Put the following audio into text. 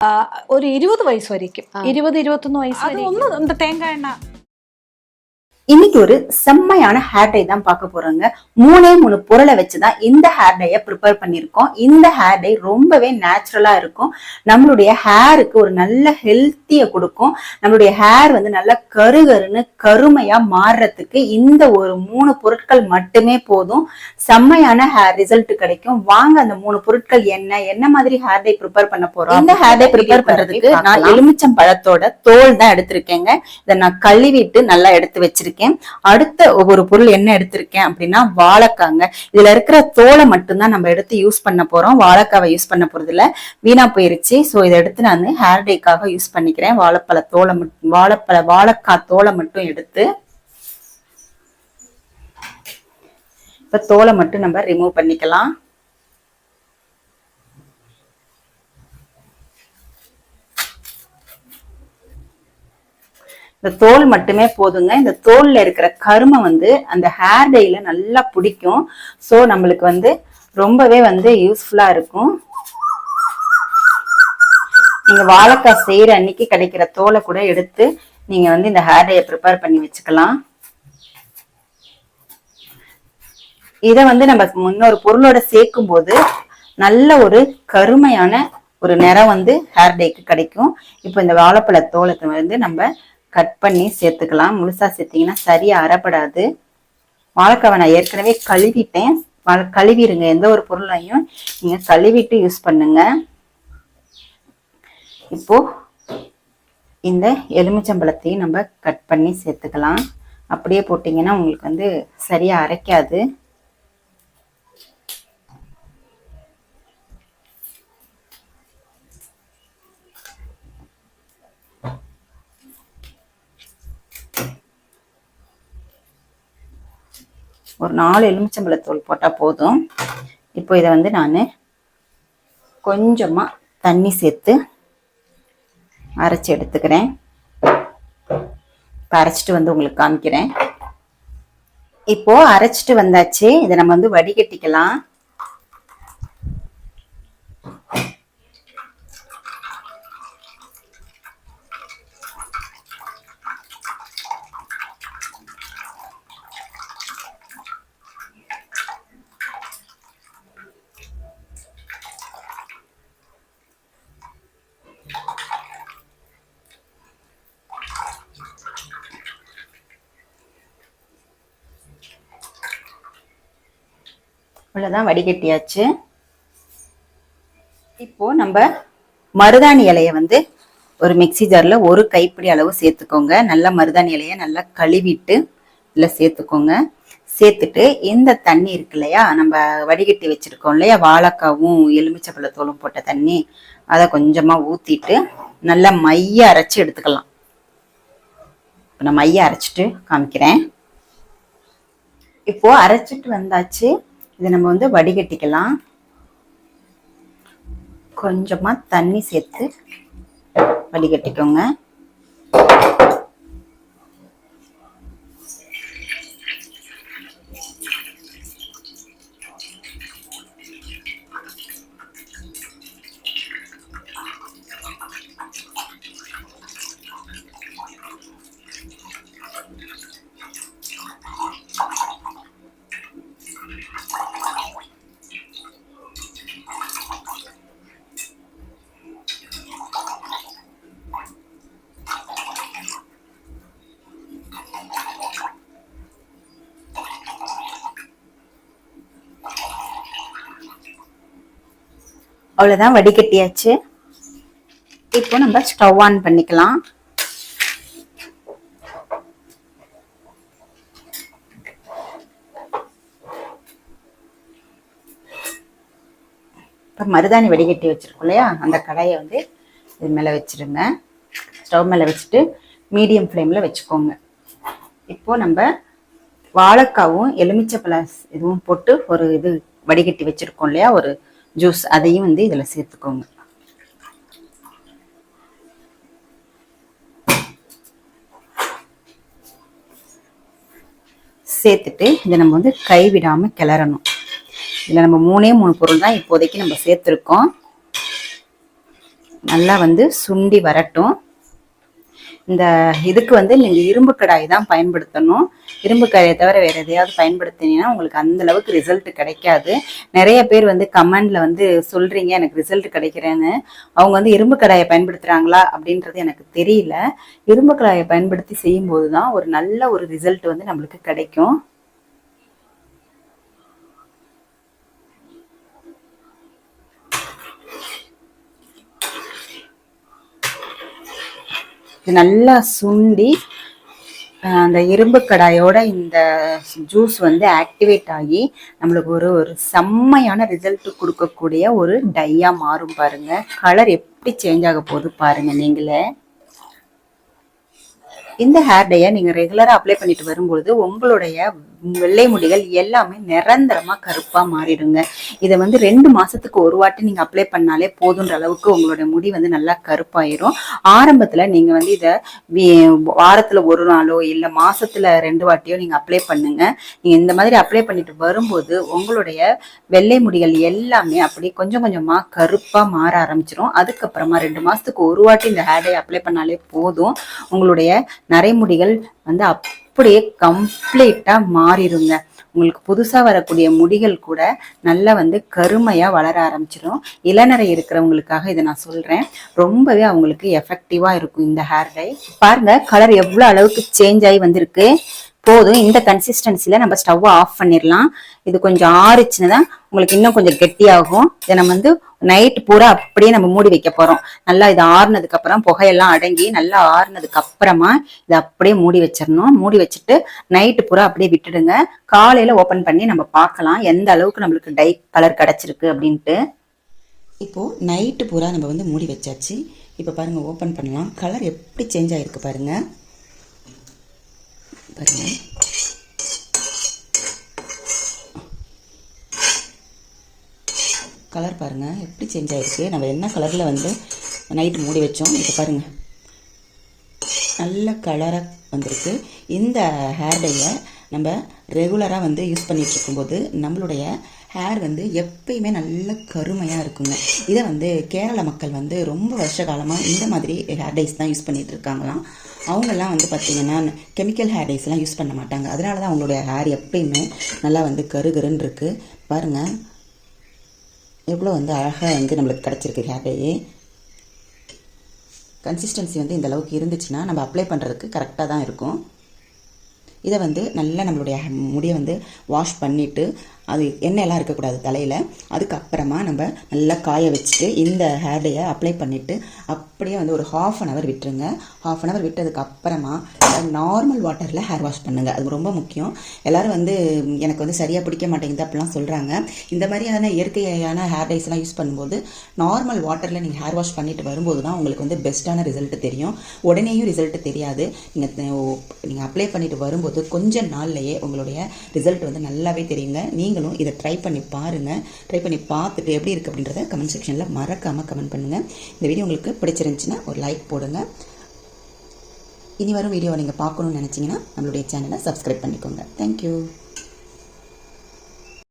ஒரு 20 வயசு வரைக்கும் 20-21 வயசு அது ஒன்றும் இந்த தேங்காய் எண்ணெய். இன்னைக்கு ஒரு செம்மையான ஹேர் டை தான் பார்க்க போறோங்க. 3 பொருளை வச்சுதான் இந்த ஹேர் டைய ப்ரிப்பேர் பண்ணிருக்கோம். இந்த ஹேர் டை ரொம்பவே நேச்சுரலா இருக்கும். நம்மளுடைய ஹேருக்கு ஒரு நல்ல ஹெல்த்திய கொடுக்கும். நம்மளுடைய ஹேர் வந்து நல்லா கருகருன்னு கருமையா மாறுறதுக்கு இந்த ஒரு 3 பொருட்கள் மட்டுமே போதும். செம்மையான ஹேர் ரிசல்ட் கிடைக்கும். வாங்க அந்த 3 பொருட்கள் என்ன மாதிரி ஹேர் டை ப்ரிப்பேர் பண்ண போறோம். இந்த ஹேர் டை ப்ரிப்பேர் பண்றதுக்கு நான் எலுமிச்சம் பழத்தோட தோல் தான் எடுத்திருக்கேங்க. இதை நான் கழுவிட்டு நல்லா எடுத்து வச்சிருக்கேன். அடுத்த ஒரு பொருள் என்ன எடுத்திருக்கேன் அப்படின்னா வாழைக்காங்க. இதுல இருக்கிற தோலை மட்டும்தான் நம்ம எடுத்து யூஸ் பண்ண போறோம். வாழைக்காவை யூஸ் பண்ண போறது இல்ல, வீணா போயிருச்சு. சோ இதை எடுத்து நான் ஹேர் டேக்காக யூஸ் பண்ணிக்கிறேன். வாழைக்காய் தோலை மட்டும் எடுத்து இப்ப தோலை மட்டும் நம்ம ரிமூவ் பண்ணிக்கலாம். இந்த தோல் மட்டுமே போதுங்க. இந்த தோல்ல இருக்கிற கருமை வந்து அந்த ஹேர் டைல நல்லா பிடிக்கும். சோ நம்மளுக்கு வந்து ரொம்பவே வந்து யூஸ்ஃபுல்லா இருக்கும். நீங்க வாழைக்காய் செய்யற அன்னைக்கு கிடைக்கிற தோலை கூட எடுத்து நீங்க வந்து இந்த ஹேர் டைய ப்ரிப்பேர் பண்ணி வச்சுக்கலாம். இத வந்து நம்ம இன்னொரு பொருளோட சேர்க்கும் போது நல்ல ஒரு கருமையான ஒரு நிறம் வந்து ஹேர் டைக்கு கிடைக்கும். இப்போ இந்த வாழைப்பழ தோலத்தை வந்து நம்ம கட் பண்ணி சேர்த்துக்கலாம். முழுசா சேர்த்தீங்கன்னா சரியா அறப்படாது. வாழைக்காவை நான் ஏற்கனவே கழுவிட்டேன். கழுவிடுங்க. எந்த ஒரு பொருளையும் நீங்க கழுவிட்டு யூஸ் பண்ணுங்க. இப்போ இந்த எலுமிச்சம்பழத்தையும் நம்ம கட் பண்ணி சேர்த்துக்கலாம். அப்படியே போட்டீங்கன்னா உங்களுக்கு வந்து சரியா அரைக்காது. ஒரு 4 எலுமிச்சம்பழத்தூள் போட்டா போதும். இப்போ இதை வந்து நான் கொஞ்சமா தண்ணி சேர்த்து அரைச்சி எடுத்துக்கிறேன். இப்போ அரைச்சிட்டு வந்து உங்களுக்கு காமிக்கிறேன். இப்போ அரைச்சிட்டு வந்தாச்சு. இதை நம்ம வந்து வடிகட்டிக்கலாம். இவ்வளவுதான், வடிகட்டியாச்சு. இப்போ நம்ம மருதாணி இலைய வந்து ஒரு மிக்சி ஜார்ல ஒரு கைப்பிடி அளவு சேர்த்துக்கோங்க. நல்லா மருதாணி இலைய நல்லா கழுவிட்டு இதுல சேர்த்துக்கோங்க. சேர்த்துட்டு இந்த தண்ணி இருக்கு இல்லையா, நம்ம வடிகட்டி வச்சிருக்கோம் இல்லையா, வாழைக்காவும் எலுமிச்சப்பழத்தோலும் போட்ட தண்ணி, அதை கொஞ்சமா ஊத்திட்டு நல்லா மைய அரைச்சு எடுத்துக்கலாம். இப்போ நான் மைய அரைச்சிட்டு காமிக்கிறேன். இப்போ அரைச்சிட்டு வந்தாச்சு. இதை நம்ம வந்து வடிகட்டிக்கலாம். கொஞ்சமா தண்ணி சேர்த்து வடிகட்டிக்கோங்க. அவ்வளவுதான், வடிகட்டியாச்சு. இப்போ நம்ம ஸ்டவ் ஆன் பண்ணிக்கலாம். இப்போ மருதாணி வடிகட்டி வச்சிருக்கோம் இல்லையா, அந்த கடாயை வந்து இது மேலே வச்சிருங்க. ஸ்டவ் மேலே வச்சுட்டு மீடியம் ஃப்ளேமில் வச்சுக்கோங்க. இப்போ நம்ம வாழைக்காவும் எலுமிச்சப்பழ இதுவும் போட்டு ஒரு இது வடிகட்டி வச்சிருக்கோம் இல்லையா, ஒரு ஜூஸ், அதையும் வந்து இதுல சேர்த்துக்கோங்க. சேர்த்துட்டு இதை நம்ம வந்து கைவிடாம கிளறணும். இதுல நம்ம 3 பொருள் தான் இப்போதைக்கு நம்ம சேர்த்துருக்கோம். நல்லா வந்து சுண்டி வரட்டும். இந்த இதுக்கு வந்து நீங்கள் இரும்பு கடாய் தான் பயன்படுத்தணும். இரும்பு கடாயை தவிர வேறு எதையாவது பயன்படுத்தினீங்கன்னா உங்களுக்கு அந்த அளவுக்கு ரிசல்ட் கிடைக்காது. நிறைய பேர் வந்து கமெண்ட்ல வந்து சொல்றீங்க எனக்கு ரிசல்ட் கிடைக்கிறேன்னு. அவங்க வந்து இரும்பு கடாயை பயன்படுத்துறாங்களா அப்படின்றது எனக்கு தெரியல. இரும்பு கடாயை பயன்படுத்தி செய்யும்போது தான் ஒரு நல்ல ஒரு ரிசல்ட் வந்து நம்மளுக்கு கிடைக்கும். இது நல்லா சுண்டி அந்த இரும்பு கடாயோட இந்த ஜூஸ் வந்து ஆக்டிவேட் ஆகி நம்மளுக்கு ஒரு செம்மையான ரிசல்ட் கொடுக்கக்கூடிய ஒரு டையா மாறும் பாருங்க. கலர் எப்படி சேஞ்ச் ஆக போகுது பாருங்க நீங்களே. இந்த ஹேர் டையை நீங்க ரெகுலரா அப்ளை பண்ணிட்டு வரும்பொழுது உங்களுடைய வெள்ளை முடிகள் எல்லாமே நிரந்தரமா கருப்பா மாறிடுங்க. இதை வந்து 2 மாசத்துக்கு ஒரு வாட்டி நீங்க அப்ளை பண்ணாலே போதுன்ற அளவுக்கு உங்களுடைய முடி வந்து நல்லா கருப்பாயிரும். ஆரம்பத்துல நீங்க வந்து இதை வாரத்துல ஒரு நாளோ இல்ல மாசத்துல 2 வாட்டியோ நீங்க அப்ளை பண்ணுங்க. நீங்க இந்த மாதிரி அப்ளை பண்ணிட்டு வரும்போது உங்களுடைய வெள்ளை முடிகள் எல்லாமே அப்படி கொஞ்சம் கொஞ்சமா கருப்பா மாற ஆரம்பிச்சிடும். அதுக்கப்புறமா 2 மாசத்துக்கு ஒரு வாட்டி இந்த ஹேர் டை அப்ளை பண்ணாலே போதும். உங்களுடைய நரைமுடிகள் வந்து அப்படியே கம்ப்ளீட்டா மாறிடுங்க. உங்களுக்கு புதுசா வரக்கூடிய முடிகள் கூட நல்லா வந்து கருமையா வளர ஆரம்பிச்சிடும். இளநரை இருக்கிறவங்களுக்காக இதை நான் சொல்றேன். ரொம்பவே அவங்களுக்கு எஃபெக்டிவா இருக்கும் இந்த ஹேர் டை. பாருங்க கலர் எவ்வளவு அளவுக்கு சேஞ்ச் ஆகி வந்திருக்கு. போதும். இந்த கன்சிஸ்டன்சில நம்ம ஸ்டவ் ஆஃப் பண்ணிடலாம். இது கொஞ்சம் ஆறுச்சுன்னா உங்களுக்கு இன்னும் கொஞ்சம் கெட்டியாகும். இதை நம்ம வந்து நைட் பூரா அப்படியே நம்ம மூடி வைக்க போறோம். நல்லா இது ஆறுனதுக்கு அப்புறம் புகையெல்லாம் அடங்கி நல்லா ஆறுனதுக்கு அப்புறமா இதை அப்படியே மூடி வச்சிடணும். மூடி வச்சுட்டு நைட்டு பூரா அப்படியே விட்டுடுங்க. காலையில ஓபன் பண்ணி நம்ம பார்க்கலாம் எந்த அளவுக்கு நம்மளுக்கு டை கலர் கிடைச்சிருக்கு அப்படின்ட்டு. இப்போ நைட்டு பூரா நம்ம வந்து மூடி வச்சாச்சு. இப்போ பாருங்க ஓபன் பண்ணலாம். கலர் எப்படி சேஞ்ச் ஆயிருக்கு பாருங்க. பாருங்க கலர் பாருங்க எப்படி சேஞ்ச் ஆயிருக்கு. நம்ம என்ன கலர்ல வந்து நைட் மூடி வச்சோம் இப்போ பாருங்க நல்ல கலராக வந்திருக்கு. இந்த ஹேர் டையை நம்ம ரெகுலராக வந்து யூஸ் பண்ணிட்டு இருக்கும்போது நம்மளுடைய ஹேர் வந்து எப்பயுமே நல்ல கருமையாக இருக்குங்க. இதை வந்து கேரள மக்கள் வந்து ரொம்ப வருஷ காலமாக இந்த மாதிரி ஹேர் டைஸ் தான் யூஸ் பண்ணிட்டு இருக்காங்களாம். அவங்கெல்லாம் வந்து பார்த்திங்கன்னா கெமிக்கல் ஹேர் டைஸ்லாம் யூஸ் பண்ண மாட்டாங்க. அதனால தான் அவங்களுடைய ஹேர் எப்பயுமே நல்லா வந்து கருகருன்னு இருக்குது. பாருங்கள் எவ்வளோ வந்து அழகாக வந்து நம்மளுக்கு கிடச்சிருக்கு ஹேர் டை. கன்சிஸ்டன்சி வந்து இந்த அளவுக்கு இருந்துச்சுன்னா நம்ம அப்ளை பண்ணுறதுக்கு கரெக்டாக தான் இருக்கும். இதை வந்து நல்லா நம்மளுடைய முடியை வந்து வாஷ் பண்ணிவிட்டு அது எண்ணெயெல்லாம் இருக்கக்கூடாது தலையில். அதுக்கப்புறமா நம்ம நல்லா காய வச்சுட்டு இந்த ஹேர் டையை அப்ளை பண்ணிவிட்டு அப்படியே வந்து ஒரு 1/2 hour விட்டுருங்க. 1/2 hour விட்டதுக்கு அப்புறமா நார்மல் வாட்டரில் ஹேர் வாஷ் பண்ணுங்கள். அது ரொம்ப முக்கியம். எல்லோரும் வந்து எனக்கு வந்து சரியாக பிடிக்க மாட்டேங்குது அப்படிலாம் சொல்கிறாங்க. இந்த மாதிரியான இயற்கையான ஹேர் டைஸ்லாம் யூஸ் பண்ணும்போது நார்மல் வாட்டரில் நீங்கள் ஹேர் வாஷ் பண்ணிட்டு வரும்போது தான் உங்களுக்கு வந்து பெஸ்ட்டான ரிசல்ட் தெரியும். உடனேயும் ரிசல்ட் தெரியாது. நீங்கள் அப்ளை பண்ணிட்டு வரும்போது கொஞ்ச நாள்லையே உங்களுடைய ரிசல்ட் வந்து நல்லாவே தெரியுங்க. நீங்களும் இதை ட்ரை பண்ணி பாருங்கள். ட்ரை பண்ணி பார்த்துட்டு எப்படி இருக்குது அப்படின்றத கமெண்ட் செக்ஷனில் மறக்காமல் கமெண்ட் பண்ணுங்கள். இந்த வீடியோ உங்களுக்கு பிடிச்சிருந்துச்சுன்னா ஒரு லைக் போடுங்க. இனி வரும் வீடியோவை நீங்கள் பார்க்கணுன்னு நினச்சிங்கன்னா நம்மளுடைய சேனலை சப்ஸ்கிரைப் பண்ணிக்கோங்க. தேங்க்யூ.